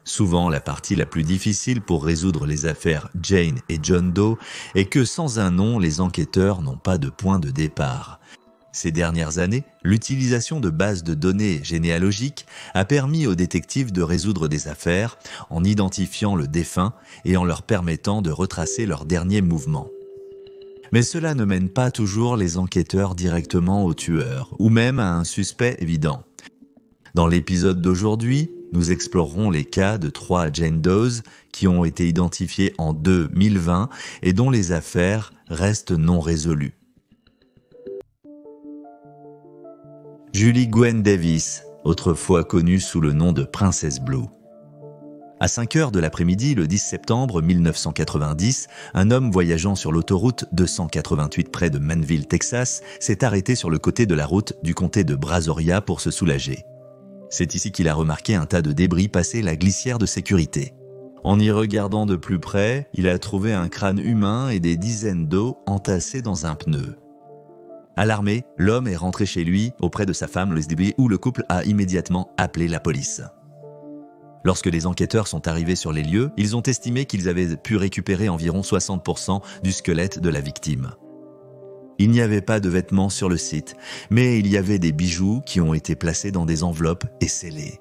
Souvent, la partie la plus difficile pour résoudre les affaires Jane et John Doe est que sans un nom, les enquêteurs n'ont pas de point de départ. Ces dernières années, l'utilisation de bases de données généalogiques a permis aux détectives de résoudre des affaires en identifiant le défunt et en leur permettant de retracer leurs derniers mouvements. Mais cela ne mène pas toujours les enquêteurs directement au tueur, ou même à un suspect évident. Dans l'épisode d'aujourd'hui, nous explorerons les cas de 3 Jane Does qui ont été identifiés en 2020 et dont les affaires restent non résolues. Julie Gwen Davis, autrefois connue sous le nom de Princess Blue. À 5 heures de l'après-midi, le 10 septembre 1990, un homme voyageant sur l'autoroute 288 près de Manville, Texas, s'est arrêté sur le côté de la route du comté de Brazoria pour se soulager. C'est ici qu'il a remarqué un tas de débris passer la glissière de sécurité. En y regardant de plus près, il a trouvé un crâne humain et des dizaines d'os entassés dans un pneu. Alarmé, l'homme est rentré chez lui, auprès de sa femme, où le couple a immédiatement appelé la police. Lorsque les enquêteurs sont arrivés sur les lieux, ils ont estimé qu'ils avaient pu récupérer environ 60% du squelette de la victime. Il n'y avait pas de vêtements sur le site, mais il y avait des bijoux qui ont été placés dans des enveloppes et scellés.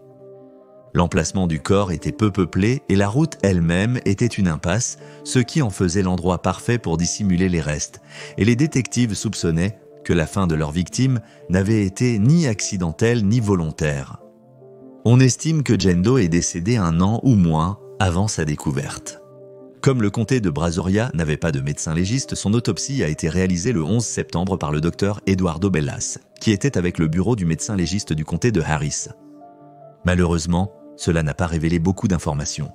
L'emplacement du corps était peu peuplé et la route elle-même était une impasse, ce qui en faisait l'endroit parfait pour dissimuler les restes, et les détectives soupçonnaient que la fin de leur victime n'avait été ni accidentelle ni volontaire. On estime que Jane Doe est décédée 1 an ou moins avant sa découverte. Comme le comté de Brazoria n'avait pas de médecin légiste, son autopsie a été réalisée le 11 septembre par le docteur Eduardo Bellas, qui était avec le bureau du médecin légiste du comté de Harris. Malheureusement, cela n'a pas révélé beaucoup d'informations.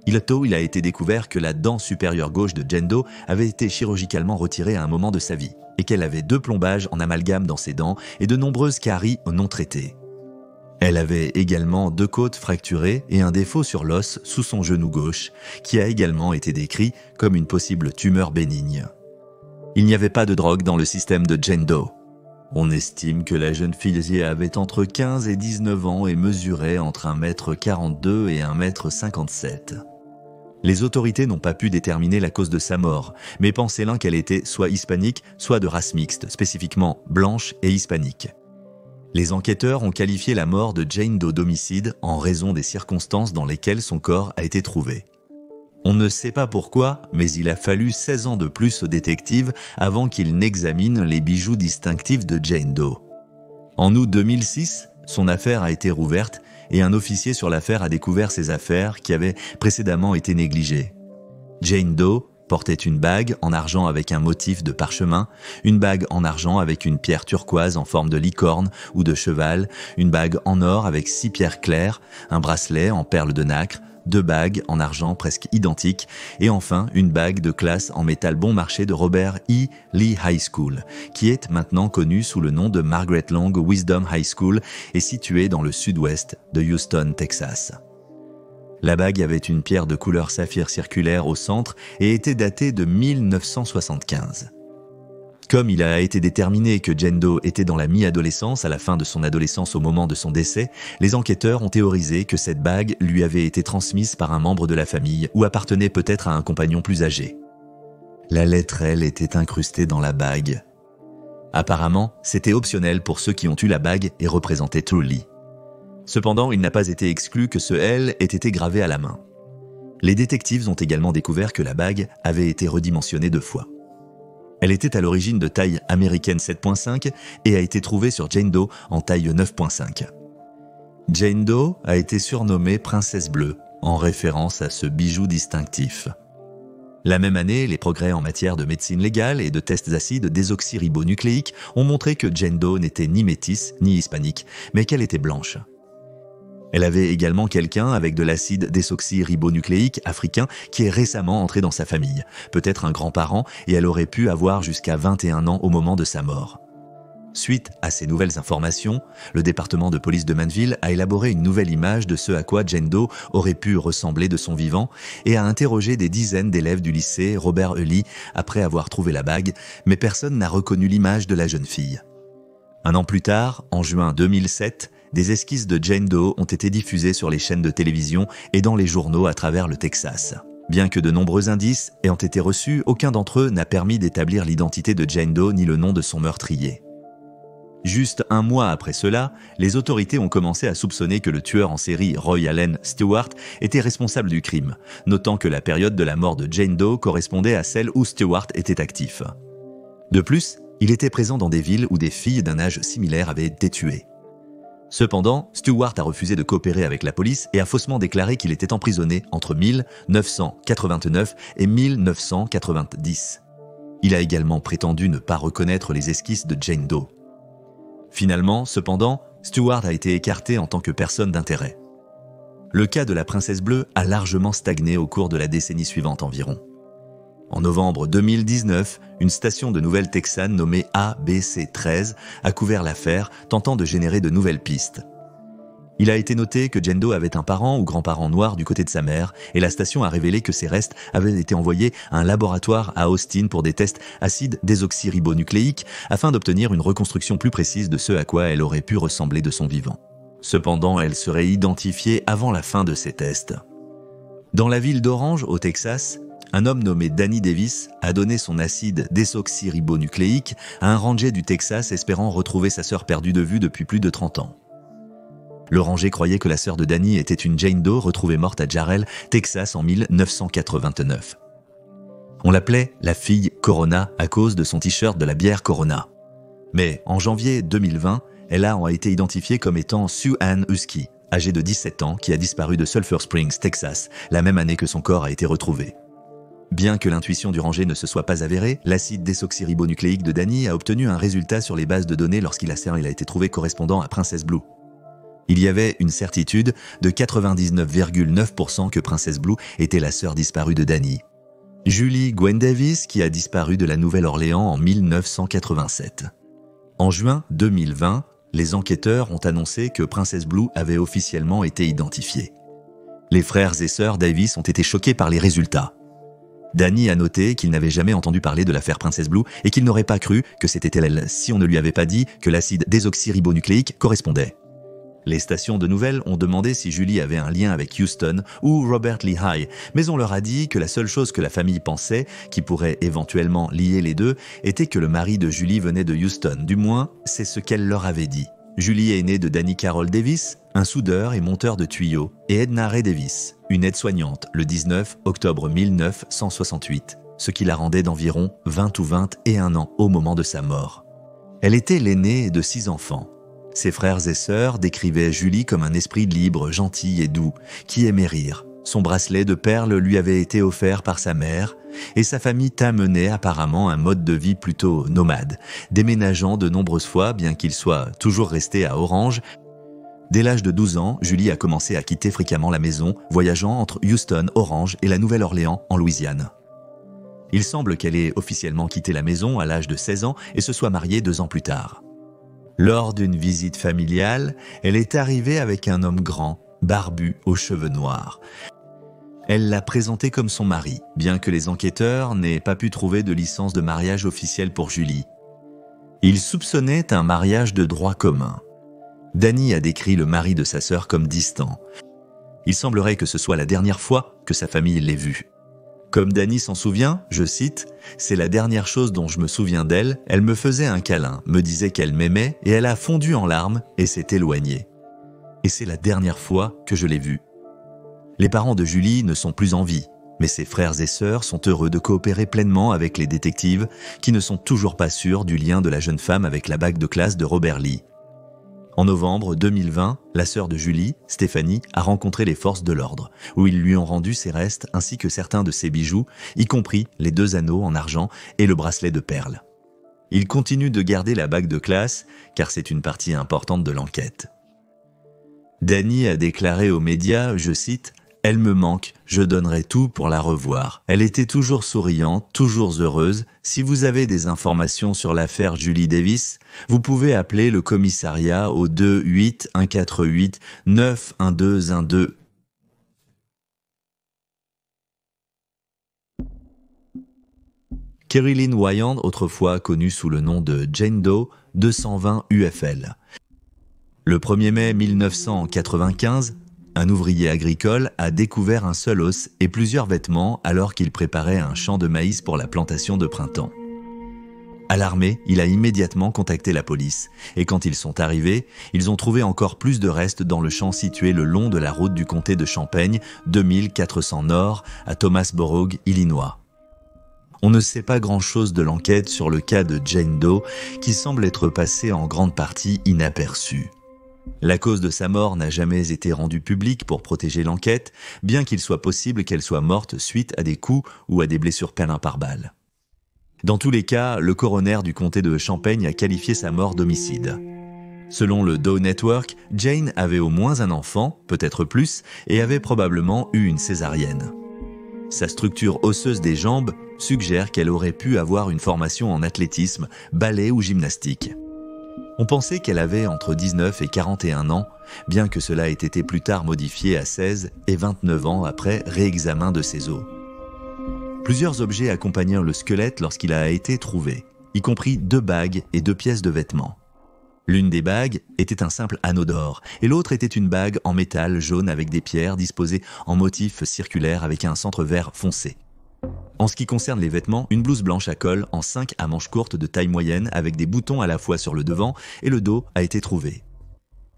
Il a été découvert que la dent supérieure gauche de Jane Doe avait été chirurgicalement retirée à un moment de sa vie et qu'elle avait 2 plombages en amalgame dans ses dents et de nombreuses caries non traitées. Elle avait également 2 côtes fracturées et un défaut sur l'os sous son genou gauche, qui a également été décrit comme une possible tumeur bénigne. Il n'y avait pas de drogue dans le système de Jane Doe. On estime que la jeune fille avait entre 15 et 19 ans et mesurait entre 1,42 m et 1,57 m. Les autorités n'ont pas pu déterminer la cause de sa mort, mais pensaient l'un qu'elle était soit hispanique, soit de race mixte, spécifiquement blanche et hispanique. Les enquêteurs ont qualifié la mort de Jane Doe d'homicide en raison des circonstances dans lesquelles son corps a été trouvé. On ne sait pas pourquoi, mais il a fallu 16 ans de plus aux détectives avant qu'ils n'examinent les bijoux distinctifs de Jane Doe. En août 2006, son affaire a été rouverte et un officier sur l'affaire a découvert ses affaires qui avaient précédemment été négligées. Jane Doe portait une bague en argent avec un motif de parchemin, une bague en argent avec une pierre turquoise en forme de licorne ou de cheval, une bague en or avec 6 pierres claires, un bracelet en perles de nacre, 2 bagues en argent presque identiques et enfin une bague de classe en métal bon marché de Robert E. Lee High School, qui est maintenant connue sous le nom de Margaret Long Wisdom High School et située dans le sud-ouest de Houston, Texas. La bague avait une pierre de couleur saphir circulaire au centre et était datée de 1975. Comme il a été déterminé que Jane Doe était dans la mi-adolescence à la fin de son adolescence au moment de son décès, les enquêteurs ont théorisé que cette bague lui avait été transmise par un membre de la famille ou appartenait peut-être à un compagnon plus âgé. La lettre L était incrustée dans la bague. Apparemment, c'était optionnel pour ceux qui ont eu la bague et représentaient Truly. Cependant, il n'a pas été exclu que ce L ait été gravé à la main. Les détectives ont également découvert que la bague avait été redimensionnée 2 fois. Elle était à l'origine de taille américaine 7.5 et a été trouvée sur Jane Doe en taille 9.5. Jane Doe a été surnommée Princesse Bleue en référence à ce bijou distinctif. La même année, les progrès en matière de médecine légale et de tests acides désoxyribonucléiques ont montré que Jane Doe n'était ni métisse ni hispanique, mais qu'elle était blanche. Elle avait également quelqu'un avec de l'acide désoxyribonucléique africain qui est récemment entré dans sa famille, peut-être un grand-parent, et elle aurait pu avoir jusqu'à 21 ans au moment de sa mort. Suite à ces nouvelles informations, le département de police de Manville a élaboré une nouvelle image de ce à quoi Jane Doe aurait pu ressembler de son vivant et a interrogé des dizaines d'élèves du lycée Robert E. Lee après avoir trouvé la bague, mais personne n'a reconnu l'image de la jeune fille. 1 an plus tard, en juin 2007, des esquisses de Jane Doe ont été diffusées sur les chaînes de télévision et dans les journaux à travers le Texas. Bien que de nombreux indices ayant été reçus, aucun d'entre eux n'a permis d'établir l'identité de Jane Doe ni le nom de son meurtrier. Juste un mois après cela, les autorités ont commencé à soupçonner que le tueur en série Roy Allen Stewart était responsable du crime, notant que la période de la mort de Jane Doe correspondait à celle où Stewart était actif. De plus, il était présent dans des villes où des filles d'un âge similaire avaient été tuées. Cependant, Stewart a refusé de coopérer avec la police et a faussement déclaré qu'il était emprisonné entre 1989 et 1990. Il a également prétendu ne pas reconnaître les esquisses de Jane Doe. Finalement, cependant, Stewart a été écarté en tant que personne d'intérêt. Le cas de la princesse bleue a largement stagné au cours de la décennie suivante environ. En novembre 2019, une station de nouvelles texane nommée ABC13 a couvert l'affaire, tentant de générer de nouvelles pistes. Il a été noté que Jane Doe avait un parent ou grand-parent noir du côté de sa mère, et la station a révélé que ses restes avaient été envoyés à un laboratoire à Austin pour des tests acides désoxyribonucléiques afin d'obtenir une reconstruction plus précise de ce à quoi elle aurait pu ressembler de son vivant. Cependant, elle serait identifiée avant la fin de ces tests. Dans la ville d'Orange, au Texas, un homme nommé Danny Davis a donné son acide désoxyribonucléique à un ranger du Texas espérant retrouver sa sœur perdue de vue depuis plus de 30 ans. Le ranger croyait que la sœur de Danny était une Jane Doe retrouvée morte à Jarrell, Texas en 1989. On l'appelait la fille Corona à cause de son t-shirt de la bière Corona. Mais en janvier 2020, elle a été identifiée comme étant Sue Ann Husky, âgée de 17 ans, qui a disparu de Sulphur Springs, Texas, la même année que son corps a été retrouvé. Bien que l'intuition du ranger ne se soit pas avérée, l'acide désoxyribonucléique de Danny a obtenu un résultat sur les bases de données lorsqu'il a été trouvé correspondant à Princess Blue. Il y avait une certitude de 99,9% que Princess Blue était la sœur disparue de Danny. Julie Gwen Davis, qui a disparu de la Nouvelle-Orléans en 1987. En juin 2020, les enquêteurs ont annoncé que Princess Blue avait officiellement été identifiée. Les frères et sœurs Davis ont été choqués par les résultats. Danny a noté qu'il n'avait jamais entendu parler de l'affaire Princess Blue et qu'il n'aurait pas cru que c'était elle si on ne lui avait pas dit que l'acide désoxyribonucléique correspondait. Les stations de nouvelles ont demandé si Julie avait un lien avec Houston ou Robert Lee High, mais on leur a dit que la seule chose que la famille pensait, qui pourrait éventuellement lier les deux, était que le mari de Julie venait de Houston. Du moins, c'est ce qu'elle leur avait dit. Julie est née de Danny Carroll Davis, un soudeur et monteur de tuyaux, et Edna Ray Davis, une aide-soignante, le 19 octobre 1968, ce qui la rendait d'environ 20 ou 21 ans au moment de sa mort. Elle était l'aînée de 6 enfants. Ses frères et sœurs décrivaient Julie comme un esprit libre, gentil et doux, qui aimait rire. Son bracelet de perles lui avait été offert par sa mère, et sa famille menait apparemment un mode de vie plutôt nomade, déménageant de nombreuses fois, bien qu'il soit toujours resté à Orange. Dès l'âge de 12 ans, Julie a commencé à quitter fréquemment la maison, voyageant entre Houston, Orange et la Nouvelle-Orléans en Louisiane. Il semble qu'elle ait officiellement quitté la maison à l'âge de 16 ans et se soit mariée 2 ans plus tard. Lors d'une visite familiale, elle est arrivée avec un homme grand, barbu, aux cheveux noirs. Elle l'a présenté comme son mari, bien que les enquêteurs n'aient pas pu trouver de licence de mariage officielle pour Julie. Ils soupçonnaient un mariage de droit commun. Danny a décrit le mari de sa sœur comme distant. Il semblerait que ce soit la dernière fois que sa famille l'ait vue. Comme Danny s'en souvient, je cite, « C'est la dernière chose dont je me souviens d'elle, elle me faisait un câlin, me disait qu'elle m'aimait et elle a fondu en larmes et s'est éloignée. Et c'est la dernière fois que je l'ai vue. » Les parents de Julie ne sont plus en vie, mais ses frères et sœurs sont heureux de coopérer pleinement avec les détectives qui ne sont toujours pas sûrs du lien de la jeune femme avec la bague de classe de Robert Lee. En novembre 2020, la sœur de Julie, Stéphanie, a rencontré les forces de l'ordre, où ils lui ont rendu ses restes ainsi que certains de ses bijoux, y compris les 2 anneaux en argent et le bracelet de perles. Il continue de garder la bague de classe, car c'est une partie importante de l'enquête. Danny a déclaré aux médias, je cite, « Elle me manque, je donnerai tout pour la revoir. Elle était toujours souriante, toujours heureuse. Si vous avez des informations sur l'affaire Julie Davis, vous pouvez appeler le commissariat au 28 148 91212. » Carolyn Wyand, autrefois connue sous le nom de Jane Doe, 220 UFL. Le 1er mai 1995, un ouvrier agricole a découvert un seul os et plusieurs vêtements alors qu'il préparait un champ de maïs pour la plantation de printemps. Alarmé, il a immédiatement contacté la police et quand ils sont arrivés, ils ont trouvé encore plus de restes dans le champ situé le long de la route du comté de Champaign, 2400 nord, à Thomasboro, Illinois. On ne sait pas grand-chose de l'enquête sur le cas de Jane Doe qui semble être passée en grande partie inaperçue. La cause de sa mort n'a jamais été rendue publique pour protéger l'enquête, bien qu'il soit possible qu'elle soit morte suite à des coups ou à des blessures peintes par balle. Dans tous les cas, le coroner du comté de Champaign a qualifié sa mort d'homicide. Selon le Doe Network, Jane avait au moins un enfant, peut-être plus, et avait probablement eu une césarienne. Sa structure osseuse des jambes suggère qu'elle aurait pu avoir une formation en athlétisme, ballet ou gymnastique. On pensait qu'elle avait entre 19 et 41 ans, bien que cela ait été plus tard modifié à 16 et 29 ans après réexamen de ses os. Plusieurs objets accompagnèrent le squelette lorsqu'il a été trouvé, y compris 2 bagues et 2 pièces de vêtements. L'une des bagues était un simple anneau d'or, et l'autre était une bague en métal jaune avec des pierres disposées en motif circulaire avec un centre vert foncé. En ce qui concerne les vêtements, une blouse blanche à col en 5 à manches courtes de taille moyenne avec des boutons à la fois sur le devant et le dos a été trouvée.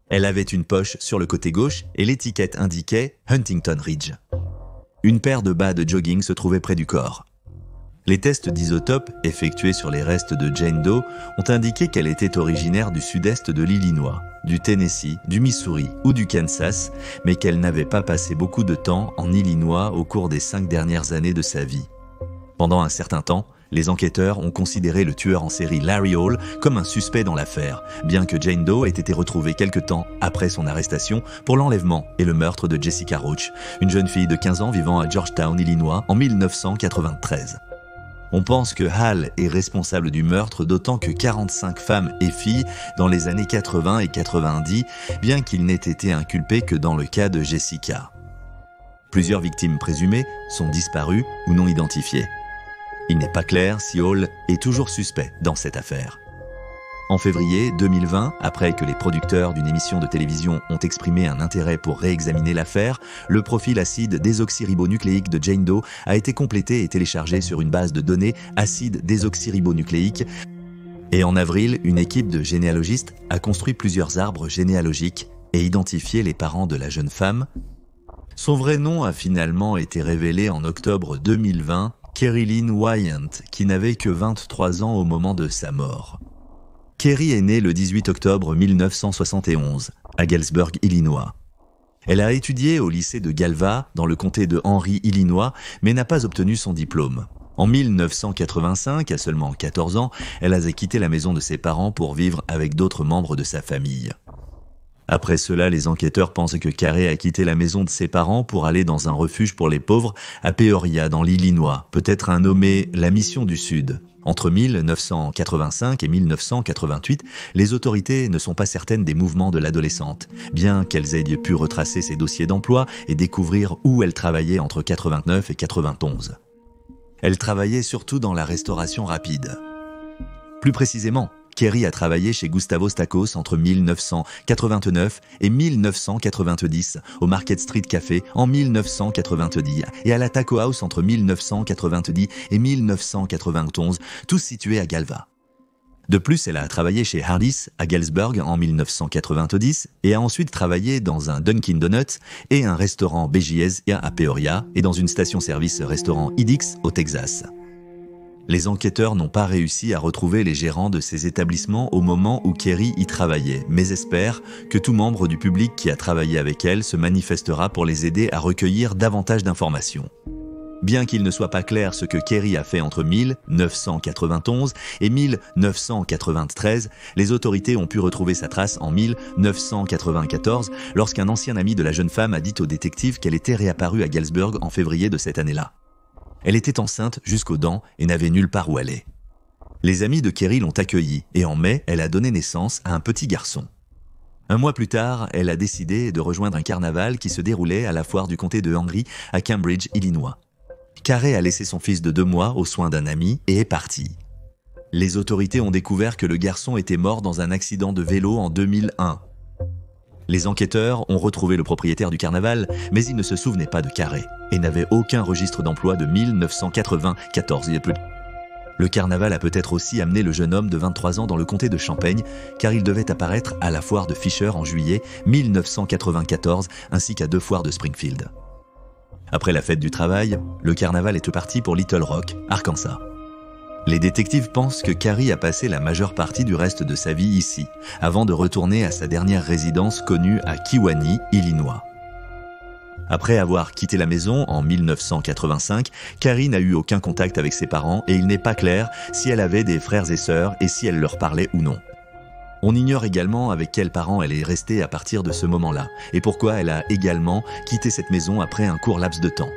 Elle avait une poche sur le côté gauche et l'étiquette indiquait Huntington Ridge. Une paire de bas de jogging se trouvait près du corps. Les tests d'isotope effectués sur les restes de Jane Doe ont indiqué qu'elle était originaire du sud-est de l'Illinois, du Tennessee, du Missouri ou du Kansas, mais qu'elle n'avait pas passé beaucoup de temps en Illinois au cours des 5 dernières années de sa vie. Pendant un certain temps, les enquêteurs ont considéré le tueur en série Larry Hall comme un suspect dans l'affaire, bien que Jane Doe ait été retrouvée quelque temps après son arrestation pour l'enlèvement et le meurtre de Jessica Roach, une jeune fille de 15 ans vivant à Georgetown, Illinois, en 1993. On pense que Hall est responsable du meurtre d'autant que 45 femmes et filles dans les années 80 et 90, bien qu'il n'ait été inculpé que dans le cas de Jessica. Plusieurs victimes présumées sont disparues ou non identifiées. Il n'est pas clair si Hall est toujours suspect dans cette affaire. En février 2020, après que les producteurs d'une émission de télévision ont exprimé un intérêt pour réexaminer l'affaire, le profil acide désoxyribonucléique de Jane Doe a été complété et téléchargé sur une base de données acide désoxyribonucléique. Et en avril, une équipe de généalogistes a construit plusieurs arbres généalogiques et identifié les parents de la jeune femme. Son vrai nom a finalement été révélé en octobre 2020, Kerry Lynn Wyant, qui n'avait que 23 ans au moment de sa mort. Kerry est née le 18 octobre 1971, à Galesburg, Illinois. Elle a étudié au lycée de Galva, dans le comté de Henry, Illinois, mais n'a pas obtenu son diplôme. En 1985, à seulement 14 ans, elle a quitté la maison de ses parents pour vivre avec d'autres membres de sa famille. Après cela, les enquêteurs pensent que Carey a quitté la maison de ses parents pour aller dans un refuge pour les pauvres à Peoria, dans l'Illinois, peut-être un nommé la Mission du Sud. Entre 1985 et 1988, les autorités ne sont pas certaines des mouvements de l'adolescente, bien qu'elles aient pu retracer ses dossiers d'emploi et découvrir où elle travaillait entre 89 et 91. Elle travaillait surtout dans la restauration rapide. Plus précisément, Kerry a travaillé chez Gustavo Stacos entre 1989 et 1990, au Market Street Café en 1990 et à la Taco House entre 1990 et 1991, tous situés à Galva. De plus, elle a travaillé chez Hardee's à Galesburg en 1990 et a ensuite travaillé dans un Dunkin' Donuts et un restaurant BJ's à Peoria et dans une station-service restaurant Edix au Texas. Les enquêteurs n'ont pas réussi à retrouver les gérants de ces établissements au moment où Kerry y travaillait, mais espèrent que tout membre du public qui a travaillé avec elle se manifestera pour les aider à recueillir davantage d'informations. Bien qu'il ne soit pas clair ce que Kerry a fait entre 1991 et 1993, les autorités ont pu retrouver sa trace en 1994 lorsqu'un ancien ami de la jeune femme a dit aux détectives qu'elle était réapparue à Galesburg en février de cette année-là. Elle était enceinte jusqu'aux dents et n'avait nulle part où aller. Les amis de Kerry l'ont accueillie et en mai, elle a donné naissance à un petit garçon. Un mois plus tard, elle a décidé de rejoindre un carnaval qui se déroulait à la foire du comté de Henry à Cambridge, Illinois. Carey a laissé son fils de 2 mois aux soins d'un ami et est parti. Les autorités ont découvert que le garçon était mort dans un accident de vélo en 2001. Les enquêteurs ont retrouvé le propriétaire du carnaval, mais ils ne se souvenaient pas de Carey et n'avaient aucun registre d'emploi de 1994. Le carnaval a peut-être aussi amené le jeune homme de 23 ans dans le comté de Champaign, car il devait apparaître à la foire de Fisher en juillet 1994, ainsi qu'à 2 foires de Springfield. Après la fête du travail, le carnaval est parti pour Little Rock, Arkansas. Les détectives pensent que Carey a passé la majeure partie du reste de sa vie ici, avant de retourner à sa dernière résidence connue à Kewanee, Illinois. Après avoir quitté la maison en 1985, Carey n'a eu aucun contact avec ses parents et il n'est pas clair si elle avait des frères et sœurs et si elle leur parlait ou non. On ignore également avec quels parents elle est restée à partir de ce moment-là et pourquoi elle a également quitté cette maison après un court laps de temps.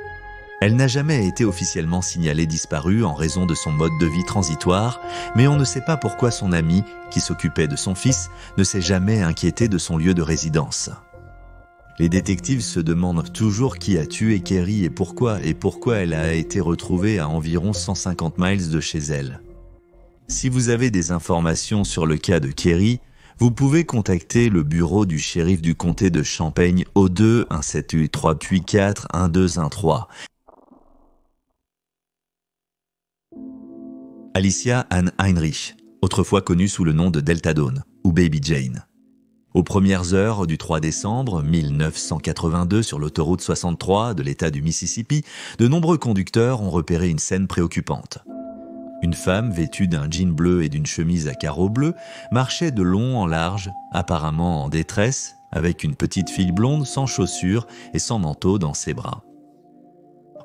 Elle n'a jamais été officiellement signalée disparue en raison de son mode de vie transitoire, mais on ne sait pas pourquoi son amie, qui s'occupait de son fils, ne s'est jamais inquiétée de son lieu de résidence. Les détectives se demandent toujours qui a tué Carey et pourquoi elle a été retrouvée à environ 150 miles de chez elle. Si vous avez des informations sur le cas de Carey, vous pouvez contacter le bureau du shérif du comté de Champaign au 2 178 384 1213. Alicia Ann Heinrich, autrefois connue sous le nom de Delta Dawn, ou Baby Jane. Aux premières heures du 3 décembre 1982 sur l'autoroute 63 de l'État du Mississippi, de nombreux conducteurs ont repéré une scène préoccupante. Une femme vêtue d'un jean bleu et d'une chemise à carreaux bleus marchait de long en large, apparemment en détresse, avec une petite fille blonde sans chaussures et sans manteau dans ses bras.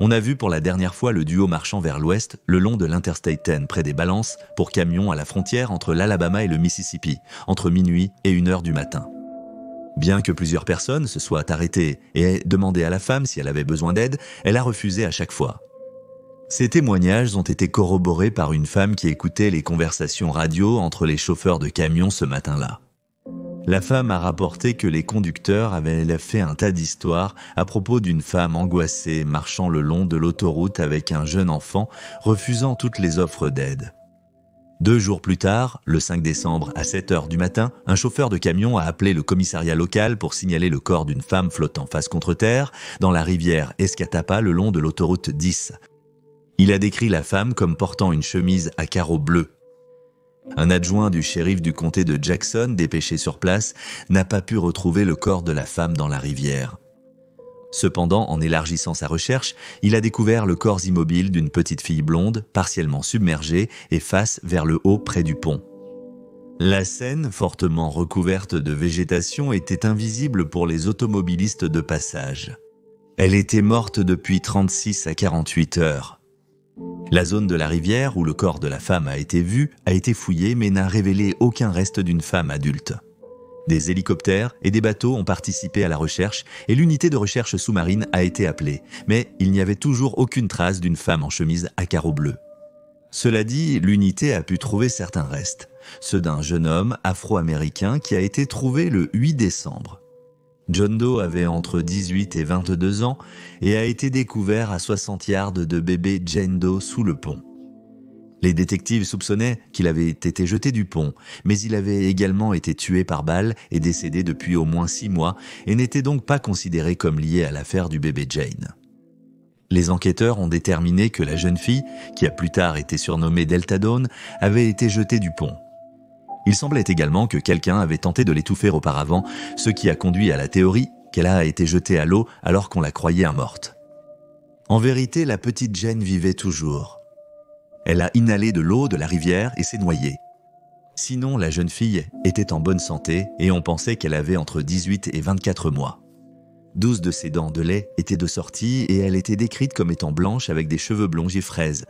On a vu pour la dernière fois le duo marchant vers l'ouest, le long de l'Interstate 10, près des balances, pour camions à la frontière entre l'Alabama et le Mississippi, entre minuit et 1h du matin. Bien que plusieurs personnes se soient arrêtées et aient demandé à la femme si elle avait besoin d'aide, elle a refusé à chaque fois. Ces témoignages ont été corroborés par une femme qui écoutait les conversations radio entre les chauffeurs de camions ce matin-là. La femme a rapporté que les conducteurs avaient fait un tas d'histoires à propos d'une femme angoissée marchant le long de l'autoroute avec un jeune enfant refusant toutes les offres d'aide. 2 jours plus tard, le 5 décembre à 7h du matin, un chauffeur de camion a appelé le commissariat local pour signaler le corps d'une femme flottant face contre terre dans la rivière Escatapa le long de l'autoroute 10. Il a décrit la femme comme portant une chemise à carreaux bleus. Un adjoint du shérif du comté de Jackson, dépêché sur place, n'a pas pu retrouver le corps de la femme dans la rivière. Cependant, en élargissant sa recherche, il a découvert le corps immobile d'une petite fille blonde, partiellement submergée et face vers le haut près du pont. La scène, fortement recouverte de végétation, était invisible pour les automobilistes de passage. Elle était morte depuis 36 à 48 heures. La zone de la rivière où le corps de la femme a été vu a été fouillée mais n'a révélé aucun reste d'une femme adulte. Des hélicoptères et des bateaux ont participé à la recherche et l'unité de recherche sous-marine a été appelée, mais il n'y avait toujours aucune trace d'une femme en chemise à carreaux bleus. Cela dit, l'unité a pu trouver certains restes, ceux d'un jeune homme afro-américain qui a été trouvé le 8 décembre. John Doe avait entre 18 et 22 ans et a été découvert à 60 yards de bébé Jane Doe sous le pont. Les détectives soupçonnaient qu'il avait été jeté du pont, mais il avait également été tué par balle et décédé depuis au moins 6 mois et n'était donc pas considéré comme lié à l'affaire du bébé Jane. Les enquêteurs ont déterminé que la jeune fille, qui a plus tard été surnommée Delta Dawn, avait été jetée du pont. Il semblait également que quelqu'un avait tenté de l'étouffer auparavant, ce qui a conduit à la théorie qu'elle a été jetée à l'eau alors qu'on la croyait morte. En vérité, la petite Jane vivait toujours. Elle a inhalé de l'eau de la rivière et s'est noyée. Sinon, la jeune fille était en bonne santé et on pensait qu'elle avait entre 18 et 24 mois. 12 de ses dents de lait étaient de sortie et elle était décrite comme étant blanche avec des cheveux blonds fraises.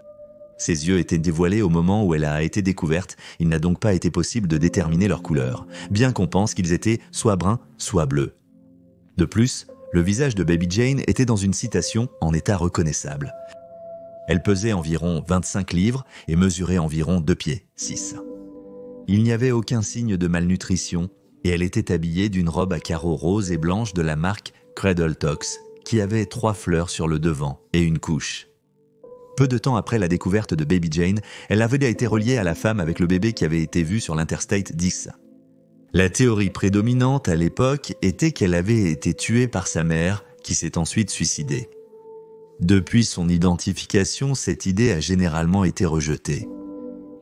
Ses yeux étaient dévoilés au moment où elle a été découverte, il n'a donc pas été possible de déterminer leur couleur, bien qu'on pense qu'ils étaient soit bruns, soit bleus. De plus, le visage de Baby Jane était dans une citation en état reconnaissable. Elle pesait environ 25 livres et mesurait environ 2 pieds, 6. Il n'y avait aucun signe de malnutrition et elle était habillée d'une robe à carreaux roses et blanches de la marque Cradle Tox, qui avait 3 fleurs sur le devant et une couche. Peu de temps après la découverte de Baby Jane, elle avait été reliée à la femme avec le bébé qui avait été vu sur l'Interstate 10. La théorie prédominante à l'époque était qu'elle avait été tuée par sa mère, qui s'est ensuite suicidée. Depuis son identification, cette idée a généralement été rejetée.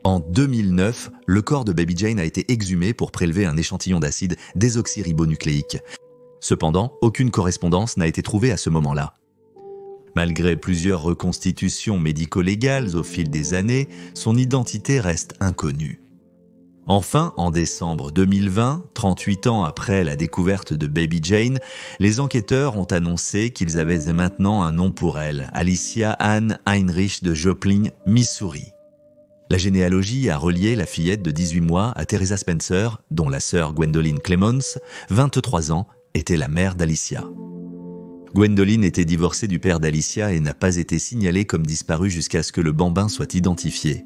En 2009, le corps de Baby Jane a été exhumé pour prélever un échantillon d'acide désoxyribonucléique. Cependant, aucune correspondance n'a été trouvée à ce moment-là. Malgré plusieurs reconstitutions médico-légales au fil des années, son identité reste inconnue. Enfin, en décembre 2020, 38 ans après la découverte de Baby Jane, les enquêteurs ont annoncé qu'ils avaient maintenant un nom pour elle, Alicia Ann Heinrich de Joplin, Missouri. La généalogie a relié la fillette de 18 mois à Teresa Spencer, dont la sœur Gwendolyn Clemons, 23 ans, était la mère d'Alicia. Gwendolyn était divorcée du père d'Alicia et n'a pas été signalée comme disparue jusqu'à ce que le bambin soit identifié.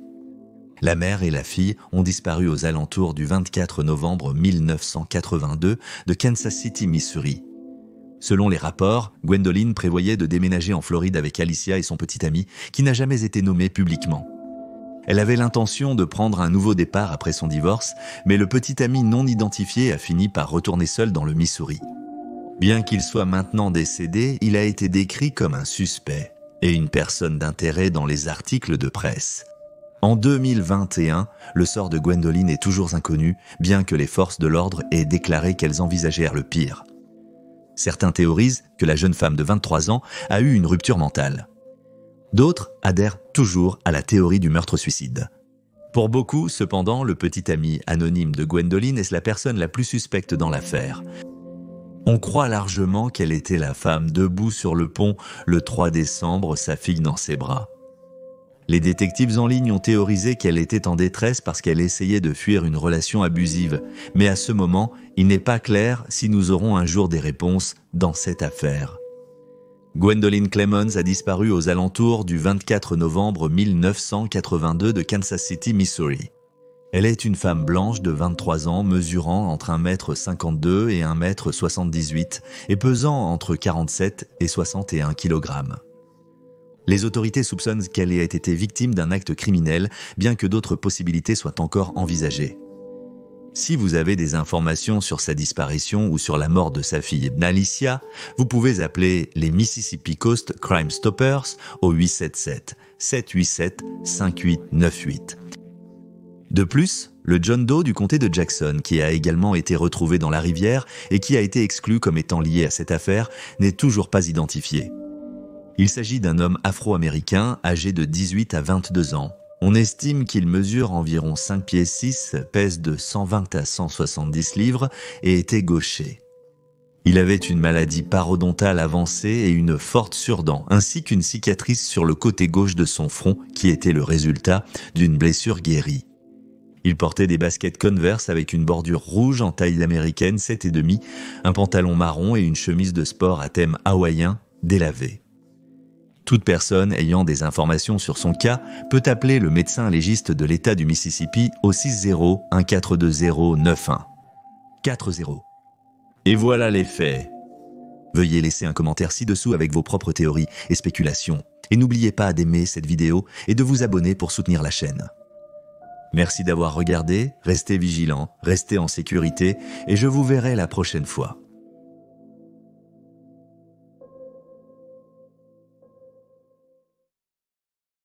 La mère et la fille ont disparu aux alentours du 24 novembre 1982 de Kansas City, Missouri. Selon les rapports, Gwendolyn prévoyait de déménager en Floride avec Alicia et son petit ami, qui n'a jamais été nommé publiquement. Elle avait l'intention de prendre un nouveau départ après son divorce, mais le petit ami non identifié a fini par retourner seul dans le Missouri. Bien qu'il soit maintenant décédé, il a été décrit comme un suspect et une personne d'intérêt dans les articles de presse. En 2021, le sort de Gwendolyn est toujours inconnu, bien que les forces de l'ordre aient déclaré qu'elles envisagèrent le pire. Certains théorisent que la jeune femme de 23 ans a eu une rupture mentale. D'autres adhèrent toujours à la théorie du meurtre-suicide. Pour beaucoup, cependant, le petit ami anonyme de Gwendolyn est la personne la plus suspecte dans l'affaire. On croit largement qu'elle était la femme debout sur le pont le 3 décembre, sa fille dans ses bras. Les détectives en ligne ont théorisé qu'elle était en détresse parce qu'elle essayait de fuir une relation abusive. Mais à ce moment, il n'est pas clair si nous aurons un jour des réponses dans cette affaire. Gwendolyn Clemons a disparu aux alentours du 24 novembre 1982 de Kansas City, Missouri. Elle est une femme blanche de 23 ans mesurant entre 1,52 m et 1,78 m et pesant entre 47 et 61 kg. Les autorités soupçonnent qu'elle ait été victime d'un acte criminel, bien que d'autres possibilités soient encore envisagées. Si vous avez des informations sur sa disparition ou sur la mort de sa fille Alicia, vous pouvez appeler les Mississippi Coast Crime Stoppers au 877-787-5898. De plus, le John Doe du comté de Jackson, qui a également été retrouvé dans la rivière et qui a été exclu comme étant lié à cette affaire, n'est toujours pas identifié. Il s'agit d'un homme afro-américain âgé de 18 à 22 ans. On estime qu'il mesure environ 5 pieds 6, pèse de 120 à 170 livres et était gaucher. Il avait une maladie parodontale avancée et une forte surdent, ainsi qu'une cicatrice sur le côté gauche de son front qui était le résultat d'une blessure guérie. Il portait des baskets Converse avec une bordure rouge en taille américaine 7,5, un pantalon marron et une chemise de sport à thème hawaïen délavée. Toute personne ayant des informations sur son cas peut appeler le médecin légiste de l'État du Mississippi au 60-142-091. 40. Et voilà les faits. Veuillez laisser un commentaire ci-dessous avec vos propres théories et spéculations. Et n'oubliez pas d'aimer cette vidéo et de vous abonner pour soutenir la chaîne. Merci d'avoir regardé, restez vigilants, restez en sécurité et je vous verrai la prochaine fois.